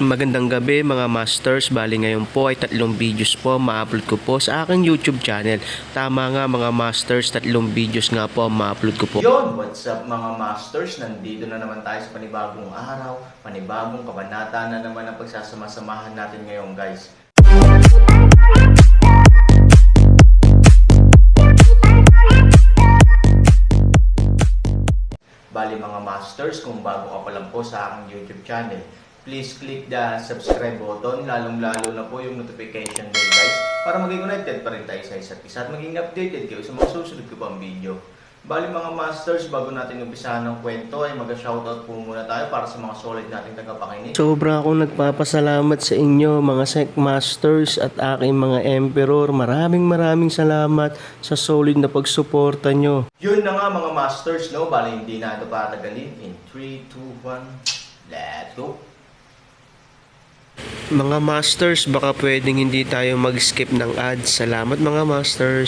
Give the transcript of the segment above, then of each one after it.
Magandang gabi mga masters, bali ngayon po ay 3 videos po ma-upload ko po sa aking YouTube channel. Tama nga mga masters, 3 videos nga po ma-upload ko po. Yon, what's up mga masters? Nandito na naman tayo sa panibagong araw, panibagong kabanata na naman ang pagsasama-samahan natin ngayon guys. Bali mga masters, kung bago ka pa lang po sa aking YouTube channel, please click the subscribe button, lalong-lalo na po yung notification bell guys, para maging connected pa rin tayo sa isa't isa at maging updated kayo sa mga susunod ko pang video. Bali mga masters, bago natin umpisahan ng kwento ay mag-shoutout po muna tayo para sa mga solid nating tagapakinig. Sobra akong nagpapasalamat sa inyo mga Sec Masters at aking mga Emperor. Maraming salamat sa solid na pagsuporta nyo. Yun na nga mga masters, no? Bali hindi na ito patagalin. In 3, 2, 1, let's go! Mga masters, baka pwedeng hindi tayo mag-skip ng ads. Salamat mga masters.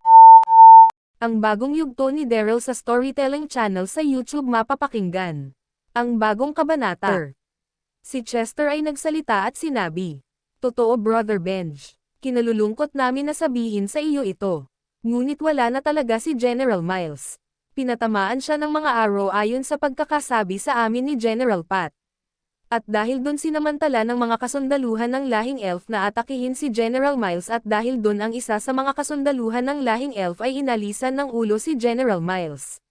Ang bagong yugto ni Daryl sa storytelling channel sa YouTube mapapakinggan. Ang bagong kabanata. Si Chester ay nagsalita at sinabi, "Totoo Brother Benj, kinalulungkot namin na sabihin sa iyo ito. Ngunit wala na talaga si General Miles. Pinatamaan siya ng mga arrow ayon sa pagkakasabi sa amin ni General Pat. At dahil doon sinamantala ng mga kasundaluhan ng lahing elf na atakihin si General Miles at dahil doon ang isa sa mga kasundaluhan ng lahing elf ay inalisan ng ulo si General Miles."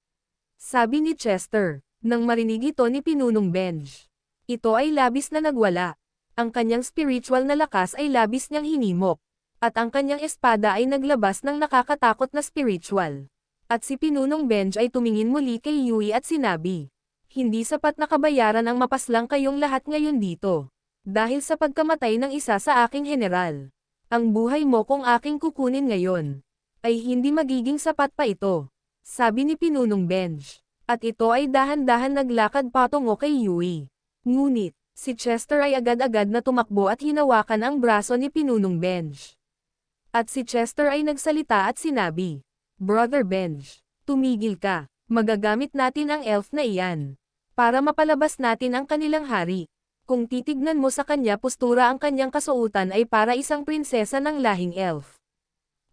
Sabi ni Chester, nang marinig ito ni Pinunong Benj. Ito ay labis na nagwala. Ang kanyang spiritual na lakas ay labis niyang hinimok. At ang kanyang espada ay naglabas ng nakakatakot na spiritual. At si Pinunong Benj ay tumingin muli kay Yui at sinabi, "Hindi sapat na kabayaran ang mapaslang kayong lahat ngayon dito. Dahil sa pagkamatay ng isa sa aking general. Ang buhay mo kung aking kukunin ngayon, ay hindi magiging sapat pa ito." Sabi ni Pinunong Benj. At ito ay dahan-dahan naglakad patungo kay Yui. Ngunit, si Chester ay agad-agad na tumakbo at hinawakan ang braso ni Pinunong Benj. At si Chester ay nagsalita at sinabi, "Brother Benj, tumigil ka. Magagamit natin ang elf na iyan para mapalabas natin ang kanilang hari. Kung titignan mo sa kanya postura ang kanyang kasuotan ay para isang prinsesa ng lahing elf.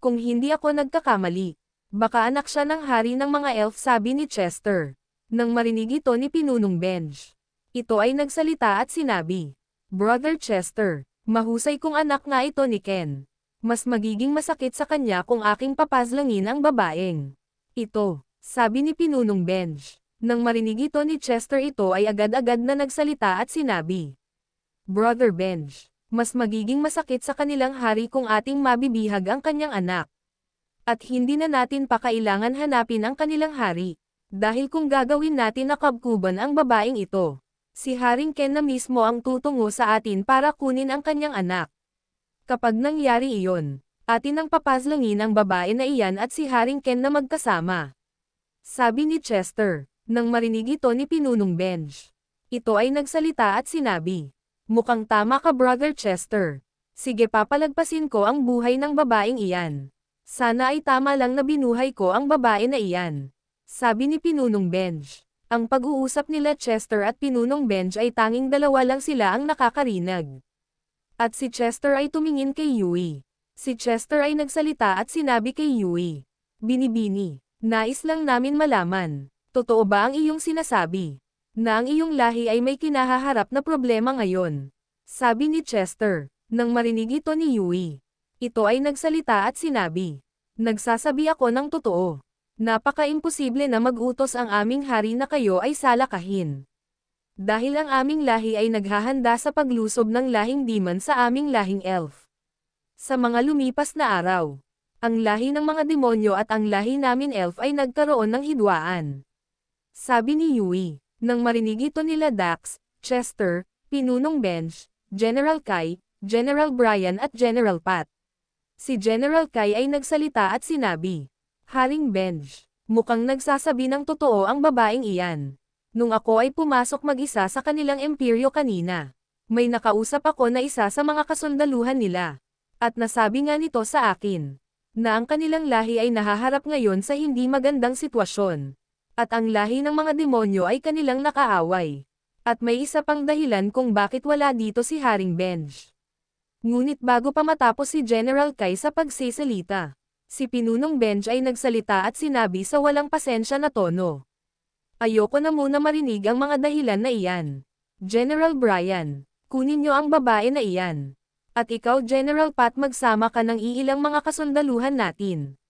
Kung hindi ako nagkakamali, baka anak siya ng hari ng mga elf," sabi ni Chester. Nang marinig ito ni Pinunong Benj, ito ay nagsalita at sinabi, "Brother Chester, mahusay kong anak nga ito ni Ken. Mas magiging masakit sa kanya kung aking papazlangin ang babaeng ito," sabi ni Pinunong Benj. Nang marinig ito ni Chester ito ay agad-agad na nagsalita at sinabi, "Brother Benj, mas magiging masakit sa kanilang hari kung ating mabibihag ang kanyang anak. At hindi na natin pa kailangan hanapin ang kanilang hari. Dahil kung gagawin natin na kabkuban ang babaeng ito, si Haring Ken na mismo ang tutungo sa atin para kunin ang kanyang anak. Kapag nangyari iyon, atin ang papazlangin ang babae na iyan at si Haring Ken na magkasama," sabi ni Chester. Nang marinig ito ni Pinunong Benj, ito ay nagsalita at sinabi, "Mukhang tama ka Brother Chester. Sige papalagpasin ko ang buhay ng babaeng iyan. Sana ay tama lang na binuhay ko ang babae na iyan," sabi ni Pinunong Benj. Ang pag-uusap nila Chester at Pinunong Benj ay tanging dalawa lang sila ang nakakarinig. At si Chester ay tumingin kay Yui. Si Chester ay nagsalita at sinabi kay Yui, "Binibini, nais lang namin malaman. Totoo ba ang iyong sinasabi, na ang iyong lahi ay may kinahaharap na problema ngayon?" Sabi ni Chester. Nang marinig ito ni Yui, ito ay nagsalita at sinabi, "Nagsasabi ako ng totoo. Napaka-imposible na mag-utos ang aming hari na kayo ay salakahin. Dahil ang aming lahi ay naghahanda sa paglusob ng lahing demon sa aming lahing elf. Sa mga lumipas na araw, ang lahi ng mga demonyo at ang lahi namin elf ay nagkaroon ng hidwaan," sabi ni Yui. Nang marinig ito nila Dax, Chester, Pinunong Benj, General Kai, General Brian at General Pat. Si General Kai ay nagsalita at sinabi, "Haring Benj, mukhang nagsasabi ng totoo ang babaeng iyan. Nung ako ay pumasok mag-isa sa kanilang imperyo kanina, may nakausap ako na isa sa mga kasundaluhan nila. At nasabi nga nito sa akin, na ang kanilang lahi ay nahaharap ngayon sa hindi magandang sitwasyon. At ang lahi ng mga demonyo ay kanilang nakaaway. At may isa pang dahilan kung bakit wala dito si Haring Benj. Ngunit bago pa matapos si General Kai sa pagsisalita, si Pinunong Benj ay nagsalita at sinabi sa walang pasensya na tono. Ayoko na muna marinig ang mga dahilan na iyan. General Brian, kunin niyo ang babae na iyan. At ikaw General Pat magsama ka ng iilang mga kasundaluhan natin.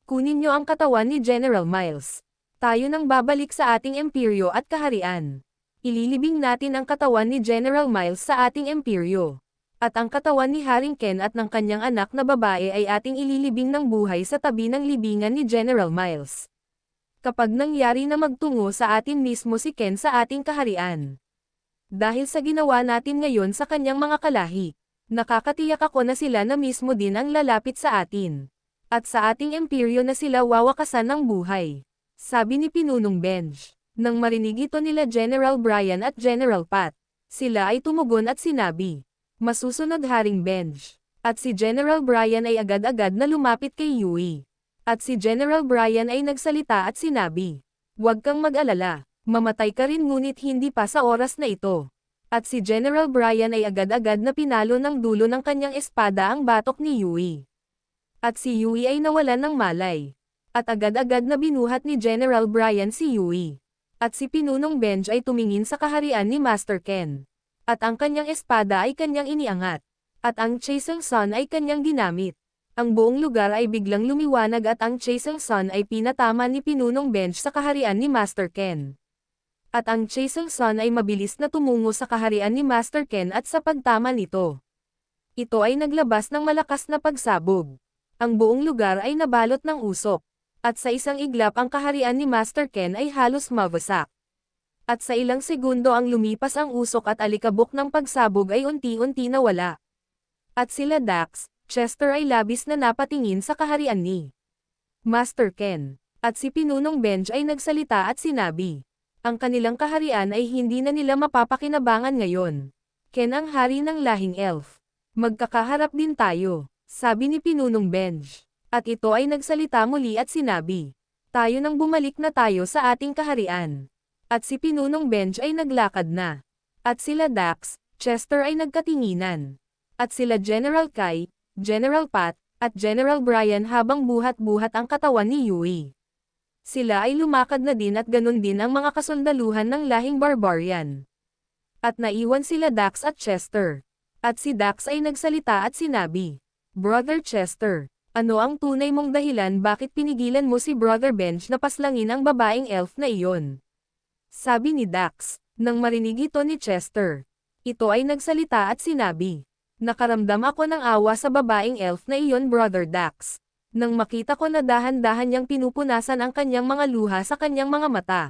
Kunin niyo ang katawan ni General Miles. Tayo nang babalik sa ating imperyo at kaharian. Ililibing natin ang katawan ni General Miles sa ating imperyo. At ang katawan ni Haring Ken at ng kanyang anak na babae ay ating ililibing ng buhay sa tabi ng libingan ni General Miles. Kapag nangyari na magtungo sa atin mismo si Ken sa ating kaharian. Dahil sa ginawa natin ngayon sa kanyang mga kalahi, nakakatiyak ako na sila na mismo din ang lalapit sa atin. At sa ating imperyo na sila wawakasan ng buhay. Sabi ni Pinunong Benj. Nang marinig ito nila General Brian at General Pat, sila ay tumugon at sinabi, masusunod Haring Benj. At si General Brian ay agad-agad na lumapit kay Yui. At si General Brian ay nagsalita at sinabi, huwag kang mag-alala, mamatay ka rin ngunit hindi pa sa oras na ito. At si General Brian ay agad-agad na pinalo ng dulo ng kanyang espada ang batok ni Yui. At si Yui ay nawalan ng malay. At agad-agad na binuhat ni General Brian si Yui. At si Pinunong Benj ay tumingin sa kaharian ni Master Ken. At ang kanyang espada ay kanyang iniangat. At ang Chasing Sun ay kanyang ginamit. Ang buong lugar ay biglang lumiwanag at ang Chasing Sun ay pinatama ni Pinunong Benj sa kaharian ni Master Ken. At ang Chasing Sun ay mabilis na tumungo sa kaharian ni Master Ken at sa pagtama nito. Ito ay naglabas ng malakas na pagsabog. Ang buong lugar ay nabalot ng usok. At sa isang iglap ang kaharian ni Master Ken ay halos mawasak. At sa ilang segundo ang lumipas ang usok at alikabok ng pagsabog ay unti-unti nawala. At sila Dax, Chester ay labis na napatingin sa kaharian ni Master Ken. At si Pinunong Benj ay nagsalita at sinabi, ang kanilang kaharian ay hindi na nila mapapakinabangan ngayon. Ken ang hari ng lahing elf. Magkakaharap din tayo, sabi ni Pinunong Benj. At ito ay nagsalita muli at sinabi, tayo nang bumalik na tayo sa ating kaharian. At si Pinunong Benj ay naglakad na. At sila Dax, Chester ay nagkatinginan. At sila General Kai, General Pat, at General Brian habang buhat-buhat ang katawan ni Yui. Sila ay lumakad na din at ganun din ang mga kasundaluhan ng lahing barbarian. At naiwan sila Dax at Chester. At si Dax ay nagsalita at sinabi, Brother Chester, ano ang tunay mong dahilan bakit pinigilan mo si Brother Benj na paslangin ang babaeng elf na iyon? Sabi ni Dax, nang marinig ito ni Chester. Ito ay nagsalita at sinabi, nakaramdam ako ng awa sa babaeng elf na iyon Brother Dax. Nang makita ko na dahan-dahan niyang pinupunasan ang kanyang mga luha sa kanyang mga mata.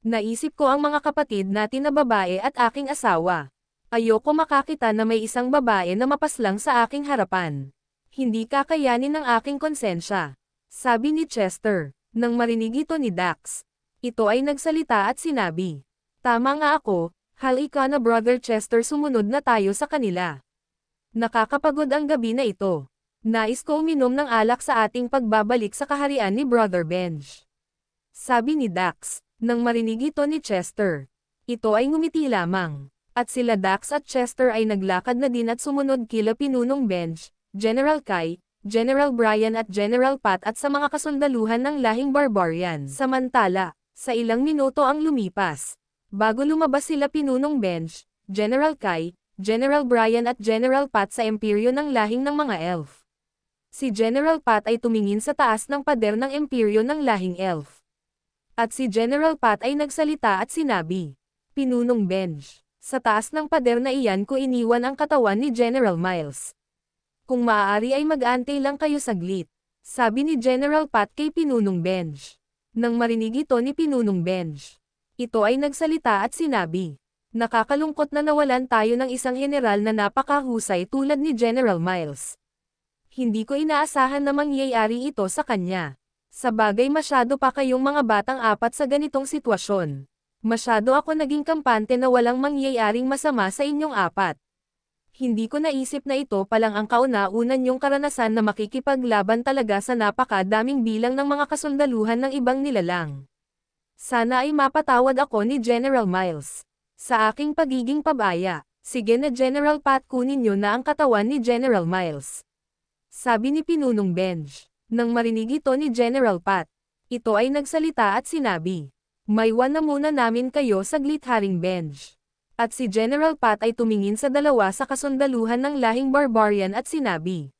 Naisip ko ang mga kapatid natin na babae at aking asawa. Ayoko makakita na may isang babae na mapaslang sa aking harapan. Hindi kakayanin ng aking konsensya. Sabi ni Chester, nang marinig ito ni Dax. Ito ay nagsalita at sinabi, tama nga ako, halika na Brother Chester sumunod na tayo sa kanila. Nakakapagod ang gabi na ito. Nais ko uminom ng alak sa ating pagbabalik sa kaharian ni Brother Benj. Sabi ni Dax, nang marinig ito ni Chester. Ito ay ngumiti lamang. At sila Dax at Chester ay naglakad na din at sumunod kila Pinunong Benj, General Kai, General Brian at General Pat at sa mga kasundaluhan ng lahing barbarian. Samantala, sa ilang minuto ang lumipas. Bago lumabas sila Pinunong Benj, General Kai, General Brian at General Pat sa imperyo ng lahing ng mga elf. Si General Pat ay tumingin sa taas ng pader ng imperyo ng lahing elf. At si General Pat ay nagsalita at sinabi, Pinunong Benj, sa taas ng pader na iyan ko iniwan ang katawan ni General Miles. Kung maaari ay mag-antay lang kayo saglit, sabi ni General Pat kay Pinunong Benj. Nang marinig ito ni Pinunong Benj, ito ay nagsalita at sinabi, nakakalungkot na nawalan tayo ng isang general na napakahusay tulad ni General Miles. Hindi ko inaasahan na mangyayari ito sa kanya. Sa bagay masyado pa kayong mga batang apat sa ganitong sitwasyon. Masyado ako naging kampante na walang mangyayaring masama sa inyong apat. Hindi ko naisip na ito palang ang kauna-unan niyong karanasan na makikipaglaban talaga sa napakadaming bilang ng mga kasundaluhan ng ibang nilalang. Sana ay mapatawad ako ni General Miles. Sa aking pagiging pabaya, sige na General Pat, kunin niyo na ang katawan ni General Miles. Sabi ni Pinunong Benj. Nang marinig ito ni General Pat, ito ay nagsalita at sinabi, "Maiwan na muna namin kayo saglit, Haring Benj." At si General Pat ay tumingin sa dalawa sa kasundaluhan ng lahing barbarian at sinabi,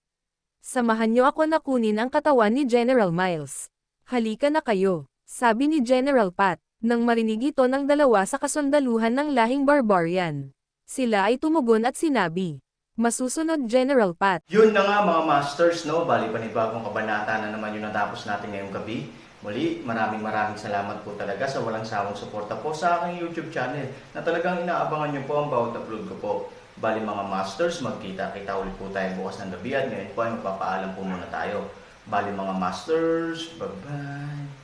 "Samahan niyo ako na kunin ang katawan ni General Miles. Halika na kayo," sabi ni General Pat. Nang marinig ito ng dalawa sa kasundaluhan ng lahing barbarian, sila ay tumugon at sinabi, "Masusunod, General Pat." Yun na nga mga masters, no? Bali panibagong kabanata na naman yung natapos natin ngayong gabi. Muli, maraming salamat po talaga sa walang sawang suporta po sa aking YouTube channel na talagang inaabangan nyo po ang bawat upload ko po. Bali mga masters, magkita-kita ulit po tayo bukas ng gabi at ngayon po ay magpapaalam po muna tayo. Bali mga masters, bye-bye!